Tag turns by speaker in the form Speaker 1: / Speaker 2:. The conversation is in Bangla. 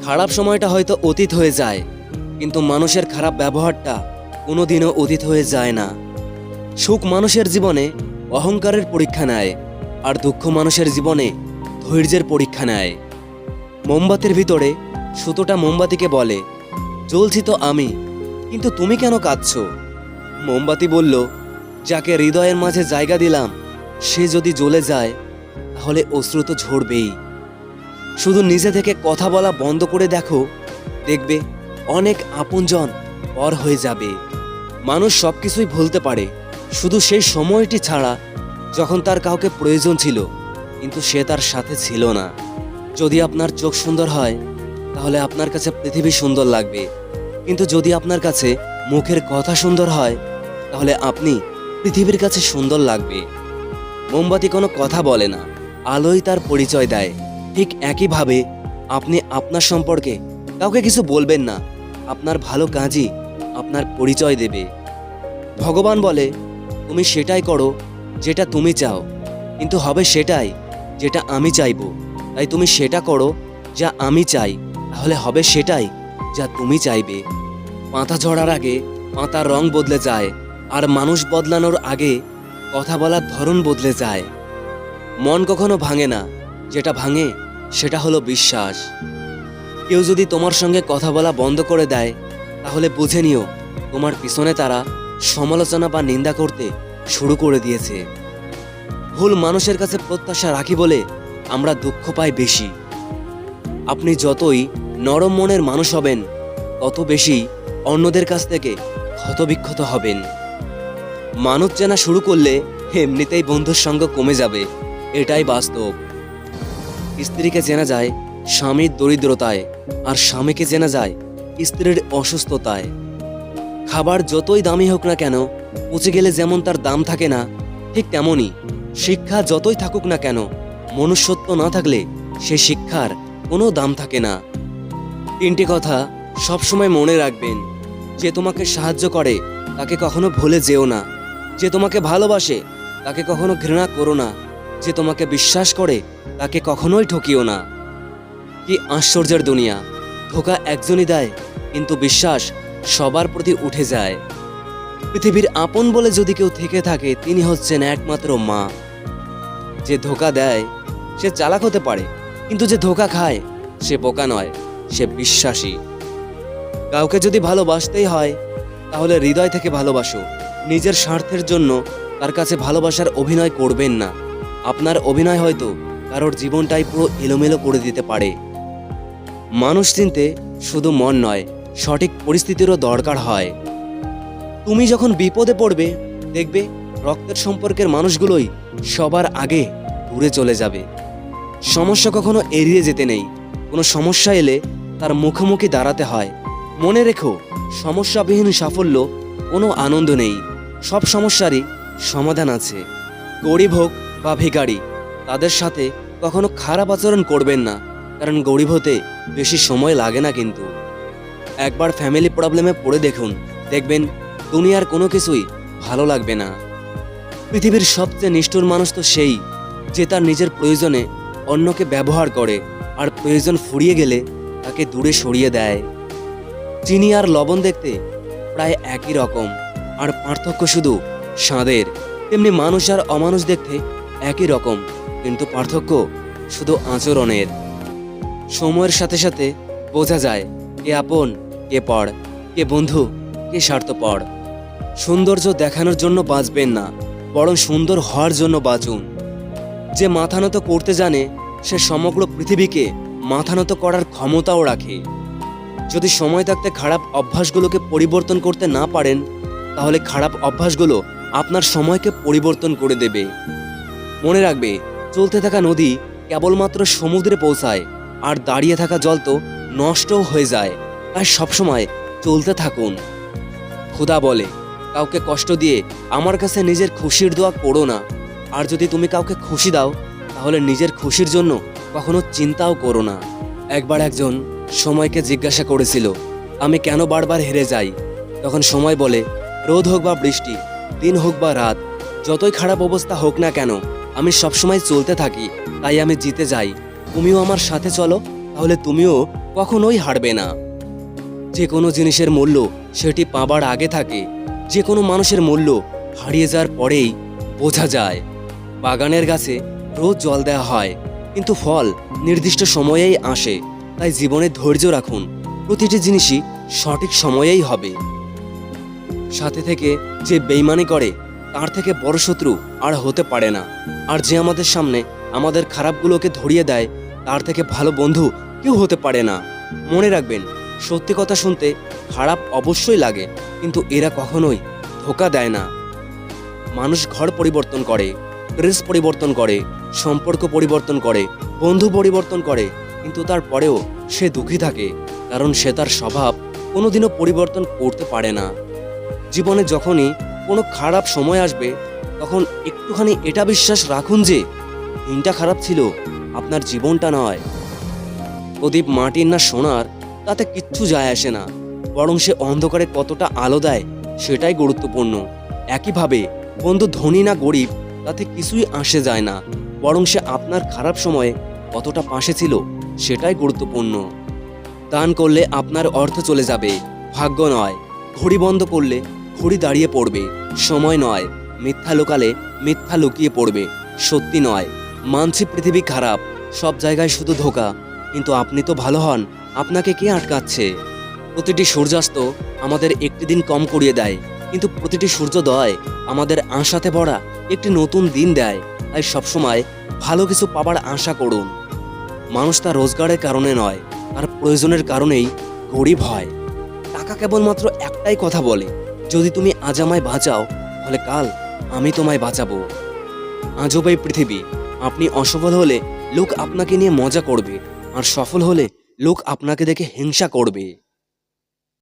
Speaker 1: খারাপ সময়টা হয়তো অতীত হয়ে যায়, কিন্তু মানুষের খারাপ ব্যবহারটা কোনোদিনও অতীত হয়ে যায় না। সুখ মানুষের জীবনে অহংকারের পরীক্ষা নেয়, আর দুঃখ মানুষের জীবনে ধৈর্যের পরীক্ষা নেয়। মোমবাতির ভিতরে সুতোটা মোমবাতিকে বলে, জ্বলছি তো আমি, কিন্তু তুমি কেন কাঁদছো? মোমবাতি বলল, যাকে হৃদয়ের মাঝে জায়গা দিলাম সে যদি জ্বলে যায় তাহলে অশ্রু তো ঝরবেই। শুধু নিজে থেকে কথা বলা বন্ধ করে দেখো, দেখবে অনেক আপনজন পর হয়ে যাবে। মানুষ সবকিছুই ভুলতে পারে, শুধু সেই সময়টি ছাড়া যখন তার কাউকে প্রয়োজন ছিল কিন্তু সে তার সাথে ছিল না। যদি আপনার চোখ সুন্দর হয় তাহলে আপনার কাছে পৃথিবী সুন্দর লাগবে, কিন্তু যদি আপনার কাছে মুখের কথা সুন্দর হয় তাহলে আপনি পৃথিবীর কাছে সুন্দর লাগবে। মোমবাতি কোনো কথা বলে না, আলোই তার পরিচয় দেয়। ঠিক একইভাবে আপনি আপনার সম্পর্কে কাউকে কিছু বলবেন না, আপনার ভালো কাজই আপনার পরিচয় দেবে। ভগবান বলে, তুমি সেটাই করো যেটা তুমি চাও, কিন্তু হবে সেটাই যেটা আমি চাইবো। তাই তুমি সেটা করো যা আমি চাই, তাহলে হবে সেটাই যা তুমি চাইবে। পাতা ঝরার আগে পাতার রং বদলে যায়, আর মানুষ বদলানোর আগে কথা বলার ধরন বদলে যায়। মন কখনো ভাঙে না, যেটা ভাঙে সেটা হলো বিশ্বাস। কেউ যদি তোমার সঙ্গে কথা বলা বন্ধ করে দেয় তাহলে বুঝে নিও তোমার পিছনে তারা সমালোচনা বা নিন্দা করতে শুরু করে দিয়েছে। ভুল মানুষের কাছে প্রত্যাশা রাখি বলে আমরা দুঃখ পাই বেশি। আপনি যতই নরম মনের মানুষ হবেন তত বেশি অন্যদের কাছ থেকে ক্ষতবিক্ষত হবেন। মানুষ চেনা শুরু করলে এমনিতেই বন্ধুর সঙ্গ কমে যাবে, এটাই বাস্তব। স্ত্রীকে চেনা যায় স্বামীর দরিদ্রতায়, আর স্বামীকে চেনা যায় স্ত্রীর অসুস্থতায়। খাবার যতই দামি হোক না কেন, পচে গেলে যেমন তার দাম থাকে না, ঠিক তেমনই শিক্ষা যতই থাকুক না কেন, মনুষ্যত্ব না থাকলে সে শিক্ষার কোনো দাম থাকে না। তিনটি কথা সবসময় মনে রাখবেন। যে তোমাকে সাহায্য করে তাকে কখনো ভুলে যেও না। যে তোমাকে ভালোবাসে তাকে কখনো ঘৃণা করো না। যে তোমাকে বিশ্বাস করে তাকে কখনোই ঠকিও না। কি আশ্চর্যের দুনিয়া! ধোঁকা একজনই দেয়, কিন্তু বিশ্বাস সবার প্রতি উঠে যায়। পৃথিবীর আপন বলে যদি কেউ থেকে থাকে তিনি হচ্ছেন একমাত্র মা। যে ধোঁকা দেয় সে চালাক হতে পারে, কিন্তু যে ধোঁকা খায় সে বোকা নয়, সে বিশ্বাসী। কাউকে যদি ভালোবাসতেই হয় তাহলে হৃদয় থেকে ভালোবাসো। নিজের স্বার্থের জন্য তার কাছে ভালোবাসার অভিনয় করবেন না। আপনার অভিনয় হয়তো কারোর জীবনটাই পুরো এলোমেলো করে দিতে পারে। মানুষ চিনতে শুধু মন নয়, সঠিক পরিস্থিতিরও দরকার হয়। তুমি যখন বিপদে পড়বে দেখবে রক্তের সম্পর্কের মানুষগুলোই সবার আগে দূরে চলে যাবে। সমস্যা কখনো এড়িয়ে যেতে নেই, কোনো সমস্যা এলে তার মুখোমুখি দাঁড়াতে হয়। মনে রেখো, সমস্যাবিহীন সাফল্য কোনো আনন্দ নেই। সব সমস্যারই সমাধান আছে। গরিব হোক বা ভিখারি, তাদের সাথে কখনো খারাপ আচরণ করবেন না, কারণ গরিব হতে বেশি সময় লাগে না। কিন্তু একবার ফ্যামিলি প্রবলেমে পড়ে দেখুন, দেখবেন দুনিয়ার কোনো কিছুই ভালো লাগবে না। পৃথিবীর সবচেয়ে নিষ্ঠুর মানুষ তো সেই যে তার নিজের প্রয়োজনে অন্যকে ব্যবহার করে, আর প্রয়োজন ফুরিয়ে গেলে তাকে দূরে সরিয়ে দেয়। চিনি আর লবণ দেখতে প্রায় একই রকম, আর পার্থক্য শুধু স্বাদের। তেমনি মানুষ আর অমানুষ দেখতে একই রকম, কিন্তু পার্থক্য শুধু আচরণের। সময়ের সাথে সাথে বোঝা যায় কে আপন, কে পর, কে বন্ধু, কে স্বার্থপর। সৌন্দর্য দেখানোর জন্য বাঁচবেন না, বরং সুন্দর হওয়ার জন্য বাঁচুন। যে মাথা নত করতে জানে সে সমগ্র পৃথিবীকে মাথা নত করার ক্ষমতাও রাখে। যদি সময় থাকতে খারাপ অভ্যাসগুলোকে পরিবর্তন করতে না পারেন তাহলে খারাপ অভ্যাসগুলো আপনার সময়কে পরিবর্তন করে দেবে। মনে রাখবে, চলতে থাকা নদী কেবলমাত্র সমুদ্রে পৌঁছায়, আর দাঁড়িয়ে থাকা জল তো নষ্টও হয়ে যায়। তাই সবসময় চলতে থাকুন। খোদা বলে, কাউকে কষ্ট দিয়ে আমার কাছে নিজের খুশির দোয়া করো না। আর যদি তুমি কাউকে খুশি দাও তাহলে নিজের খুশির জন্য কখনো চিন্তাও করো না। একবার একজন সময়কে জিজ্ঞাসা করেছিল, আমি কেন বারবার হেরে যাই? তখন সময় বলে, রোদ হোক বা বৃষ্টি, দিন হোক বা রাত, যতই খারাপ অবস্থা হোক না কেন, আমি সবসময় চলতে থাকি, তাই আমি জিতে যাই। তুমিও আমার সাথে চলো, তাহলে তুমিও কখনোই হারবে না। যে কোনো জিনিসের মূল্য সেটি পাবার আগে থাকে, যে কোনো মানুষের মূল্য হারিয়ে যাওয়ার পরেই বোঝা যায়। বাগানের গাছে রোজ জল দেওয়া হয়, কিন্তু ফল নির্দিষ্ট সময়েই আসে। তাই জীবনে ধৈর্য রাখুন, প্রতিটি জিনিসই সঠিক সময়েই হবে। সাথে থেকে যে বেইমানি করে তার থেকে বড় শত্রু আর হতে পারে না। আর যে আমাদের সামনে আমাদের খারাপগুলোকে ধরিয়ে দেয় তার থেকে ভালো বন্ধু কেউ হতে পারে না। মনে রাখবেন, সত্যি কথা শুনতে খারাপ অবশ্যই লাগে, কিন্তু এরা কখনোই ধোঁকা দেয় না। মানুষ ঘর পরিবর্তন করে, ড্রেস পরিবর্তন করে, সম্পর্ক পরিবর্তন করে, বন্ধু পরিবর্তন করে, কিন্তু তারপরেও সে দুঃখী থাকে, কারণ সে তার স্বভাব কোনোদিনও পরিবর্তন করতে পারে না। জীবনে যখনই কোনো খারাপ সময় আসবে, তখন একটুখানি এটা বিশ্বাস রাখুন যে দিনটা খারাপ ছিল, আপনার জীবনটা নয়। প্রদীপ মাটির না সোনার তাতে কিচ্ছু যায় আসে না, বরং সে অন্ধকারে কতটা আলো দেয় সেটাই গুরুত্বপূর্ণ। একইভাবে বন্ধু ধনী না গরিব তাতে কিছুই আসে যায় না, বরং সে আপনার খারাপ সময়ে কতটা পাশে ছিল সেটাই গুরুত্বপূর্ণ। দান করলে আপনার অর্থ চলে যাবে, ভাগ্য নয়। ঘড়ি বন্ধ করলে ঘড়ি দাঁড়িয়ে পড়বে, সময় নয়। মিথ্যা লোকালে মিথ্যা লুকিয়ে পড়বে, সত্যি নয়। মানছি পৃথিবী খারাপ, সব জায়গায় শুধু ধোঁকা, কিন্তু আপনি তো ভালো হন, আপনাকে কে আটকাচ্ছে? প্রতিটি সূর্যাস্ত আমাদের একটি দিন কম করিয়ে দেয়, কিন্তু প্রতিটি সূর্যোদয় আমাদের আশাতে ভরা একটি নতুন দিন দেয়। তাই সবসময় ভালো কিছু পাবার আশা করুন। মানুষ তার রোজগারের কারণে নয়, তার প্রয়োজনের কারণেই গরিব হয়। টাকা কেবলমাত্র একটাই কথা বলে, যদি তুমি আজ আমায় বাঁচাও তাহলে কাল আমি তোমায় বাঁচাবো। আজব এই পৃথিবী, আপনি অসফল হলে লোক আপনাকে নিয়ে মজা করবে, আর সফল হলে লোক আপনাকে দেখে হিংসা করবে।